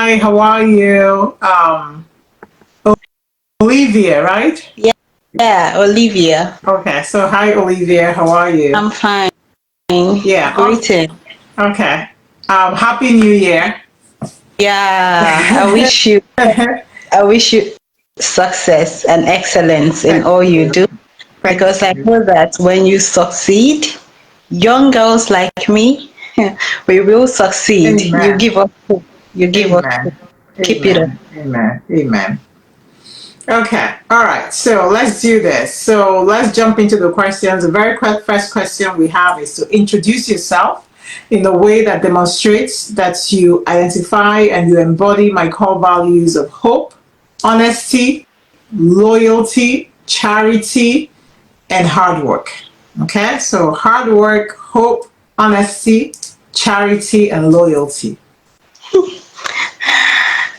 Hi, how are you? Olivia, right? Yeah, yeah, Olivia. Okay, so hi, Olivia, how are you? I'm fine. Yeah, Greeting. okay. Happy New Year. Yeah, I wish you success and excellence in Thank all you you. do Thank because I you. know that when you succeed, young girls like me, we will succeed. You Amen. give us hope. You give us hope. Amen. Keep it up. Amen. Amen. Amen. Okay, all right, so let's do this. So let's jump into the questions. The very first question we have is to introduce yourself in a way that demonstrates that you identify and you embody my core values of hope, honesty, loyalty, charity, and hard work. Okay, so hard work, hope, honesty, charity, and loyalty.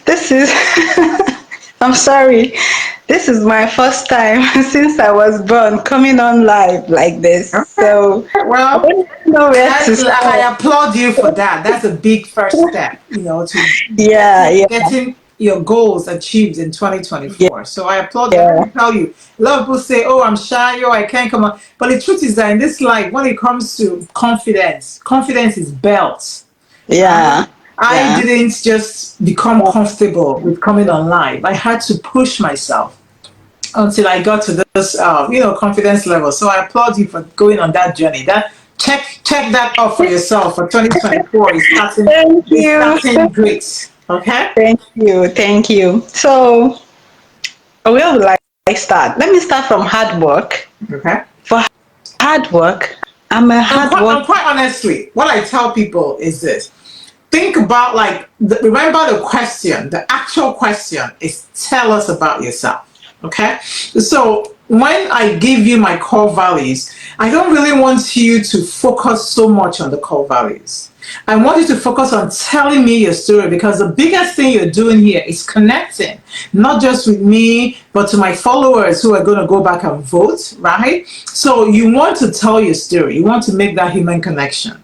This is, I'm sorry, this is my first time since I was born coming on live like this. Okay, So I well, don't know where to I start. applaud you for that. That's a big first step, to Yeah, yeah, getting your goals achieved in yeah, 2024. So I applaud you. And let yeah, me tell you, a lot of people say, "Oh, I'm shy. Oh, I can't come on." But the truth is that in this life, when it comes to confidence, confidence is built. Right? yeah, I yeah. didn't just become comfortable with coming on live. I had to push myself until I got to this, confidence level. So I applaud you for going on that journey. That check that off for yourself for 2024. Thank Is you. starting great. Okay. Thank you. Thank you. So, where would I start? Let me start from hard work. Okay. For hard work, I'm a hard work. And quite honestly, what I tell people is this: think about remember the question. The actual question is tell us about yourself. Okay, so when I give you my core values, I don't really want you to focus so much on the core values. I want you to focus on telling me your story, because the biggest thing you're doing here is connecting, not just with me, but to my followers who are going to go back and vote, right? So you want to tell your story, you want to make that human connection.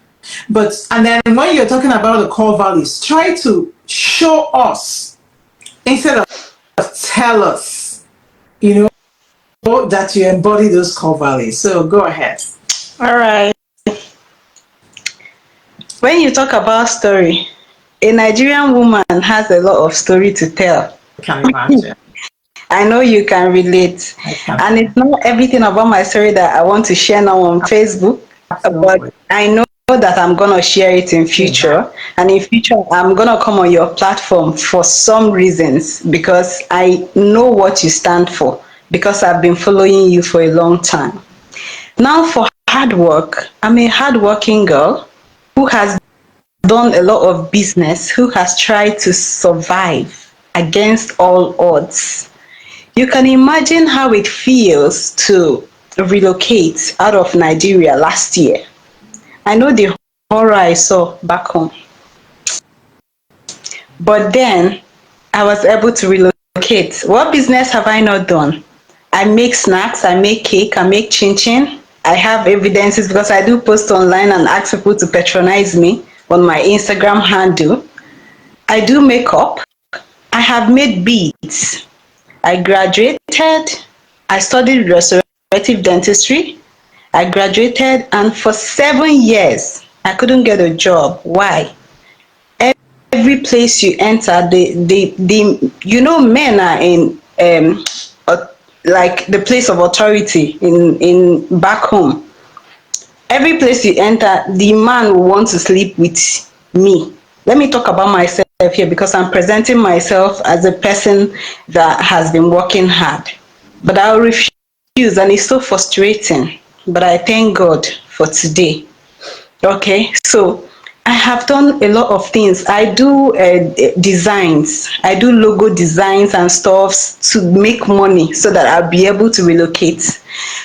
And then when you're talking about the core values, try to show us instead of tell us, that you embody those core values. So go ahead. All right. When you talk about story, a Nigerian woman has a lot of story to tell. I can imagine. I know you can relate. I can. And it's not everything about my story that I want to share now on Facebook, but Absolutely. I know that I'm going to share it in future. And in future, I'm going to come on your platform for some reasons because I know what you stand for, because I've been following you for a long time. Now, for hard work, I'm a hardworking girl who has done a lot of business, who has tried to survive against all odds. You can imagine how it feels to relocate out of Nigeria last year. I know the horror I saw back home, but then I was able to relocate. What business have I not done? I make snacks, I make cake, I make chin chin. I have evidences because I do post online and ask people to patronize me on my Instagram handle. I do makeup. I have made beads. I graduated. I studied restorative dentistry. I graduated, and for 7 years, I couldn't get a job. Why? Every place you enter, men are in uh, like the place of authority in back home. Every place you enter, the man will want to sleep with me. Let me talk about myself here because I'm presenting myself as a person that has been working hard. But I'll refuse, and it's so frustrating. But I thank God for today. Okay, so I have done a lot of things. I do designs, I do logo designs and stuff to make money so that I'll be able to relocate.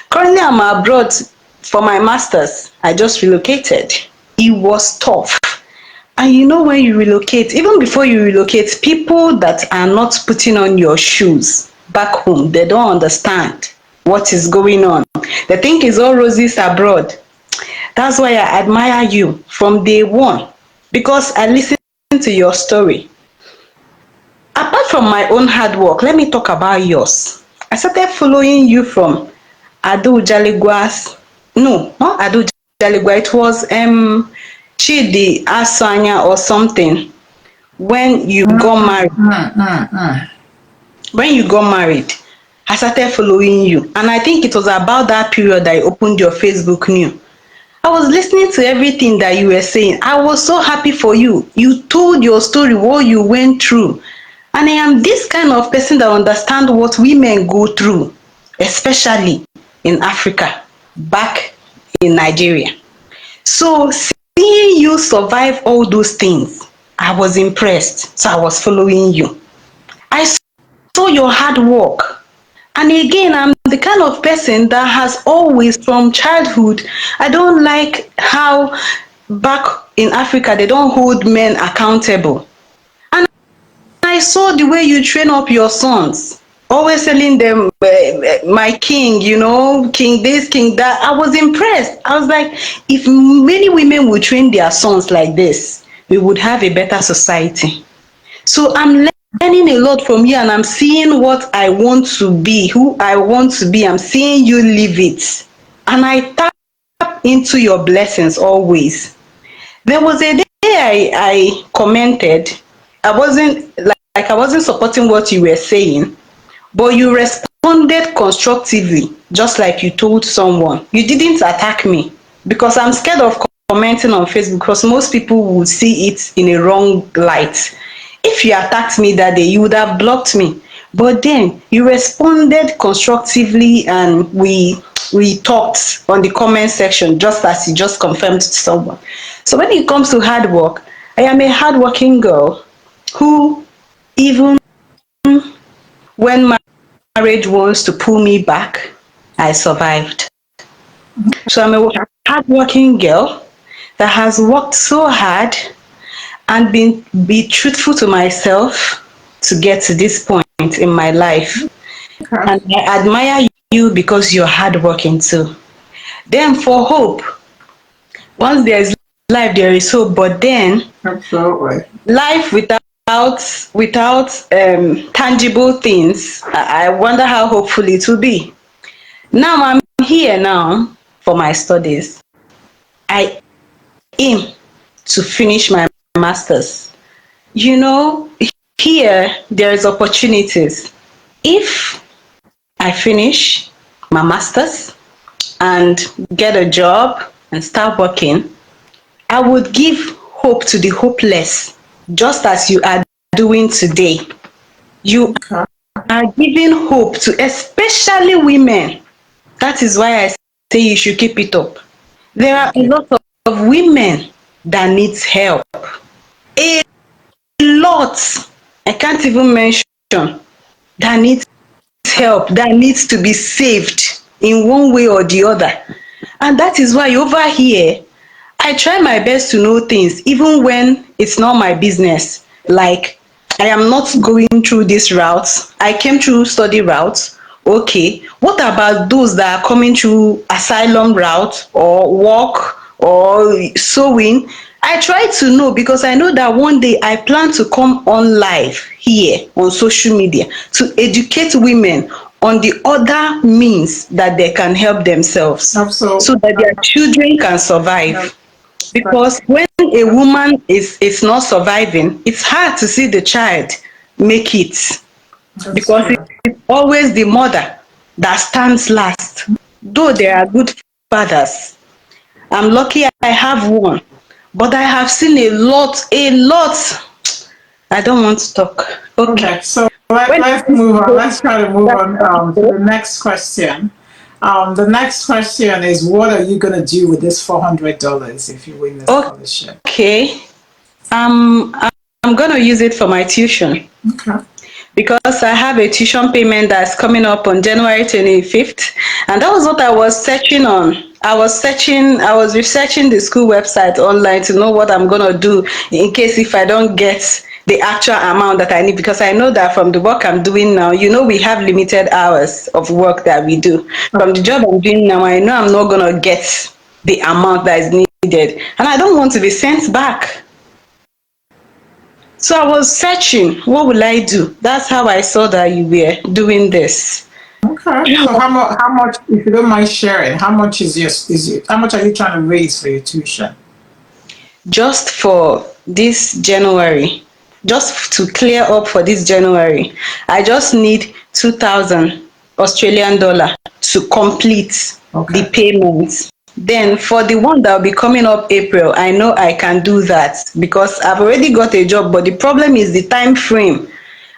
Currently, I'm abroad for my master's. I just relocated. It was tough. And when you relocate, even before you relocate, people that are not putting on your shoes back home, they don't understand what is going on. They think it's all roses abroad. That's why I admire you from day one, because I listened to your story. apart from my own hard work, let me talk about yours. I started following you from Adu Jaligwa's, no, not Adu Jaligwa, it was Chidi Asanya or something when you got married. When you got married, I started following you. And I think it was about that period that I opened your Facebook new. I was listening to everything that you were saying. I was so happy for you. You told your story, what you went through. And I am this kind of person that understands what women go through, especially in Africa, back in Nigeria. So seeing you survive all those things, I was impressed. So I was following you. I saw your hard work. And again, I'm the kind of person that has always, from childhood, I don't like how back in Africa they don't hold men accountable. And I saw the way you train up your sons, always telling them, my king, king this, king that. I was impressed. I was like, if many women would train their sons like this, we would have a better society. So I'm learning a lot from you, and I'm seeing what I want to be, who I want to be. I'm seeing you live it. And I tap into your blessings always. There was a day I commented. I wasn't like I wasn't supporting what you were saying, but you responded constructively, just like you told someone. You didn't attack me because I'm scared of commenting on Facebook because most people would see it in a wrong light. If you attacked me that day, you would have blocked me. But then you responded constructively and we talked on the comment section just as you just confirmed to someone. So when it comes to hard work, I am a hardworking girl who, even when marriage wants to pull me back, I survived. So I'm a hardworking girl that has worked so hard and be truthful to myself to get to this point in my life. Okay. And I admire you because you're hardworking too. Then for hope, once there's life, there is hope. But then Absolutely. life without tangible things, I wonder how hopeful it will be. Now I'm here now for my studies. I aim to finish my master's. Here there is opportunities. If I finish my master's and get a job and start working, I would give hope to the hopeless, just as you are doing today. You Okay. are giving hope to especially women. That is why I say you should keep it up. There are a lot of women that needs help. A lot. I can't even mention that needs help, that needs to be saved in one way or the other. And that is why over here, I try my best to know things, even when it's not my business. Like, I am not going through this route. I came through study route. Okay, what about those that are coming through asylum route or work or sewing? I try to know because I know that one day I plan to come on live here on social media to educate women on the other means that they can help themselves Absolutely. so that their children can survive. Because when a woman is not surviving, it's hard to see the child make it because it's always the mother that stands last. Though there are good fathers, I'm lucky I have one, but I have seen a lot. I don't want to talk. Okay, so let's move on. Let's try to move on to the next question. The next question is, what are you going to do with this $400 if you win the scholarship? Okay, I'm going to use it for my tuition. Okay. Because I have a tuition payment that's coming up on January 25th. And that was what I was searching on. I was researching the school website online to know what I'm going to do in case if I don't get the actual amount that I need. Because I know that from the work I'm doing now, we have limited hours of work that we do. From the job I'm doing now, I know I'm not going to get the amount that is needed. And I don't want to be sent back. So I was searching, what will I do? That's how I saw that you were doing this. Okay. So how much, if you don't mind sharing, how much how much are you trying to raise for your tuition? Just for this January, just to clear up for this January, I just need 2,000 Australian dollar to complete the Okay. payment. Then for the one that will be coming up April, I know I can do that because I've already got a job, but the problem is the time frame.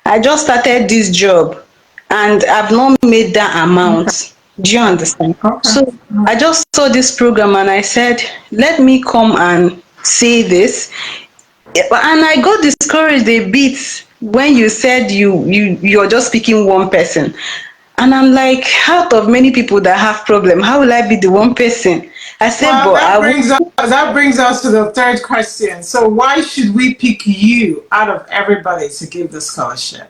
I just started this job and I've not made that Okay. amount. Do you understand? Okay. So I just saw this program and I said, let me come and say this. And I got discouraged a bit when you said you're just picking one person. And I'm like, out of many people that have problem, how will I be the one person? I said, Well, but I will. that brings us to the third question. So why should we pick you out of everybody to give the scholarship?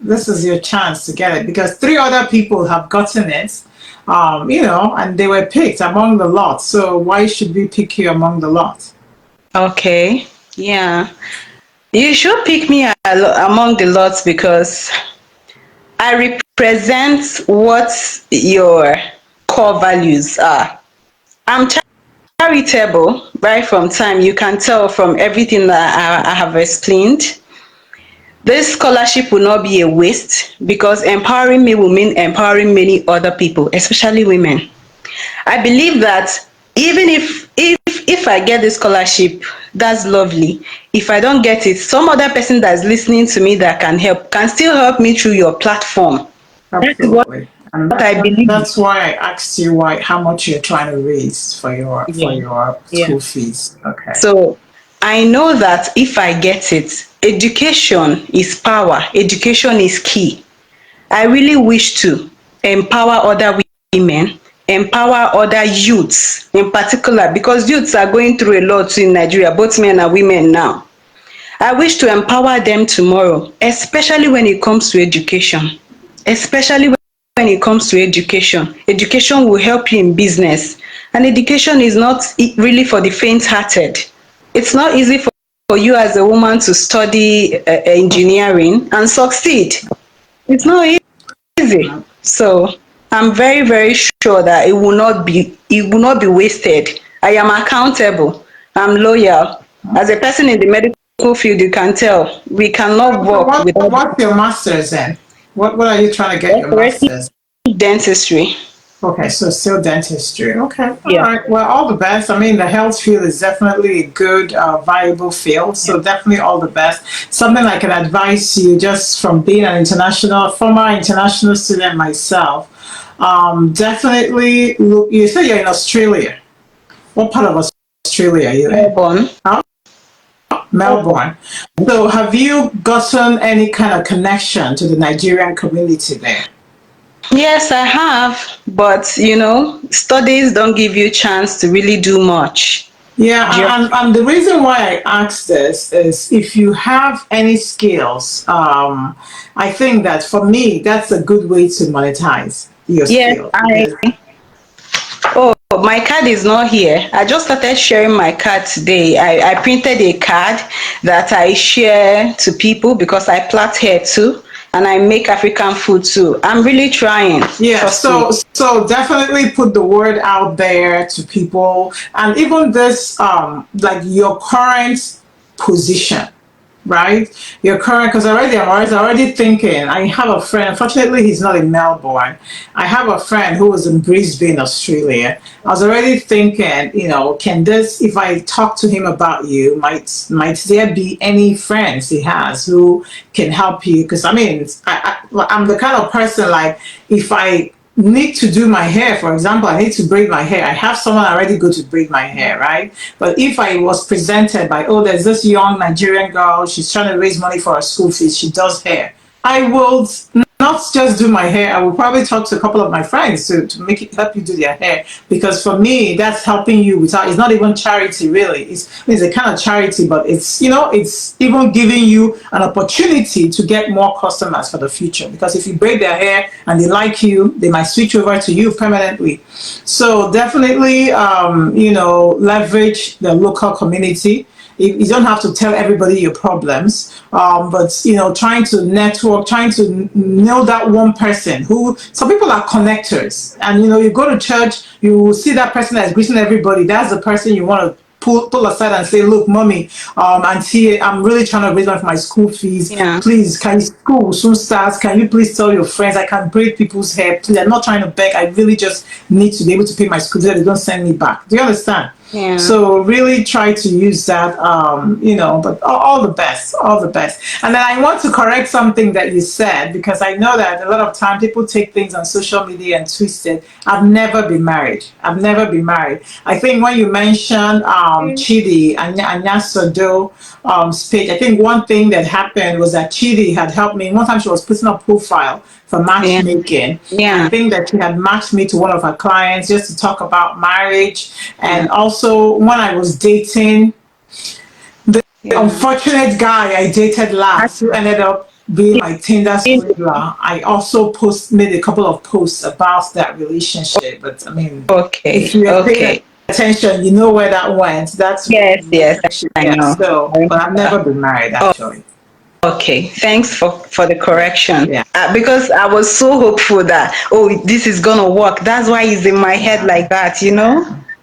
This is your chance to get it because three other people have gotten it, and they were picked among the lot. So why should we pick you among the lot? Okay, yeah. You should pick me among the lots because I represent what your core values are. I'm charitable right from time. You can tell from everything that I have explained. This scholarship will not be a waste because empowering me will mean empowering many other people, especially women. I believe that even if I get the scholarship, that's lovely. If I don't get it, some other person that's listening to me that can help can still help me through your platform. That is what Absolutely. And I believe. that's why I asked you how much you're trying to raise for Yeah. your Yeah. school fees. Okay. So I know that if I get it, education is power, education is key. I really wish to empower other women, empower other youths in particular, because youths are going through a lot in Nigeria, both men and women now. I wish to empower them tomorrow, especially when it comes to education. Especially when it comes to education. Education will help you in business. And education is not really for the faint-hearted. It's not easy for you as a woman to study engineering and succeed. It's not easy. So I'm very, very sure that it will not be wasted. I am accountable. I'm loyal. As a person in the medical field, you can tell we cannot So work without what's your master's in? What are you trying to get your correcting master's? dentistry. Okay, so still dentistry. Okay, all Yeah. right. Well, all the best. I mean, the health field is definitely a good, viable field. Yeah. So definitely all the best. Something I can advise you just from being an former international student myself. Definitely look. You say you're in Australia. What part of Australia are you in? Melbourne. Huh? Melbourne. So have you gotten any kind of connection to the Nigerian community there? Yes, I have, but studies don't give you chance to really do much. Yeah, and the reason why I asked this is if you have any skills, I think that for me, that's a good way to monetize your Yes, skill. I. Because, Oh, my card is not here. I just started sharing my card today. I printed a card that I share to people because I plait hair too and I make African food too. I'm really trying. yeah, Trust me. so definitely put the word out there to people, and even this, like your current position, right? Your current, because I was already thinking. I have a friend. Unfortunately, he's not in Melbourne. I have a friend who was in Brisbane, Australia. I was already thinking, can this? If I talk to him about you, might there be any friends he has who can help you? Because I mean, I'm the kind of person like if I need to do my hair, for example, I need to braid my hair. I have someone already good to braid my hair, right? But if I was presented by, oh, there's this young Nigerian girl, she's trying to raise money for her school fees, she does hair, I will not just do my hair. I will probably talk to a couple of my friends to make it help you do their hair. Because for me, that's helping you without, it's not even charity really. It's a kind of charity, but it's even giving you an opportunity to get more customers for the future. Because if you braid their hair and they like you, they might switch over to you permanently. So definitely, leverage the local community. You don't have to tell everybody your problems, but trying to network, trying to know that one person who. Some people are connectors, and you go to church, you see that person that's greeting everybody. That's the person you want to pull aside and say, look, mommy, auntie, I'm really trying to raise money for my school fees. Yeah. Please, school soon starts. Can you please tell your friends I can braid people's hair? Please, I'm not trying to beg. I really just need to be able to pay my school fees. They don't send me back. Do you understand? Yeah. So really try to use that, but all the best, all the best. And then I want to correct something that you said, because I know that a lot of time people take things on social media and twist it. I've never been married. I've never been married. I think when you mentioned Chidi and Anyasodo page, I think one thing that happened was that Chidi had helped me. One time she was putting up profile for matchmaking. Yeah. I think that she had matched me to one of her clients just to talk about marriage. And also when I was dating the unfortunate guy I dated last, who ended up being my Tinder swindler, I also made a couple of posts about that relationship. But I mean, if you're paying attention, you know where that went. That's yes, I know. So, but I've never been married actually. Okay, thanks for the correction. Yeah. Because I was so hopeful that this is gonna work. That's why it's in my head like that.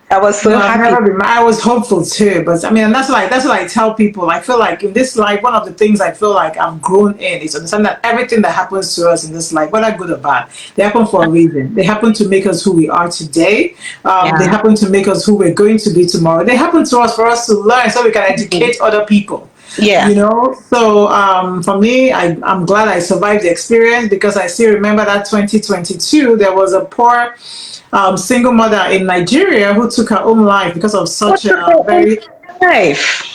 I was so happy. I've never been. I was hopeful too, but I mean, that's what I tell people. I feel like in this life, one of the things I feel like I've grown in is understand that everything that happens to us in this life, whether good or bad, they happen for a reason. They happen to make us who we are today. They happen to make us who we're going to be tomorrow. They happen to us for us to learn, so we can educate other people. Yeah. So for me, I'm glad I survived the experience, because I still remember that 2022, there was a poor single mother in Nigeria who took her own life because of such a very...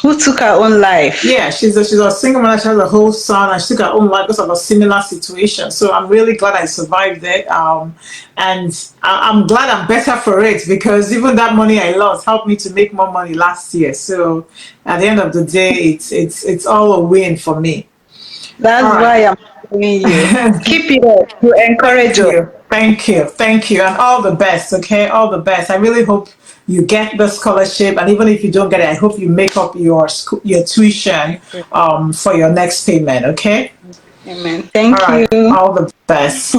Who took her own life? Yeah, she's a single mother. She has a whole son, and she took her own life because of a similar situation. So I'm really glad I survived it, and I'm glad I'm better for it, because even that money I lost helped me to make more money last year. So at the end of the day, it's all a win for me. That's why I'm telling you. Keep it up. You encourage us. Thank you, and all the best. Okay, all the best. I really hope you get the scholarship, and even if you don't get it, I hope you make up your tuition for your next payment. Okay. Amen. Thank you. All the best.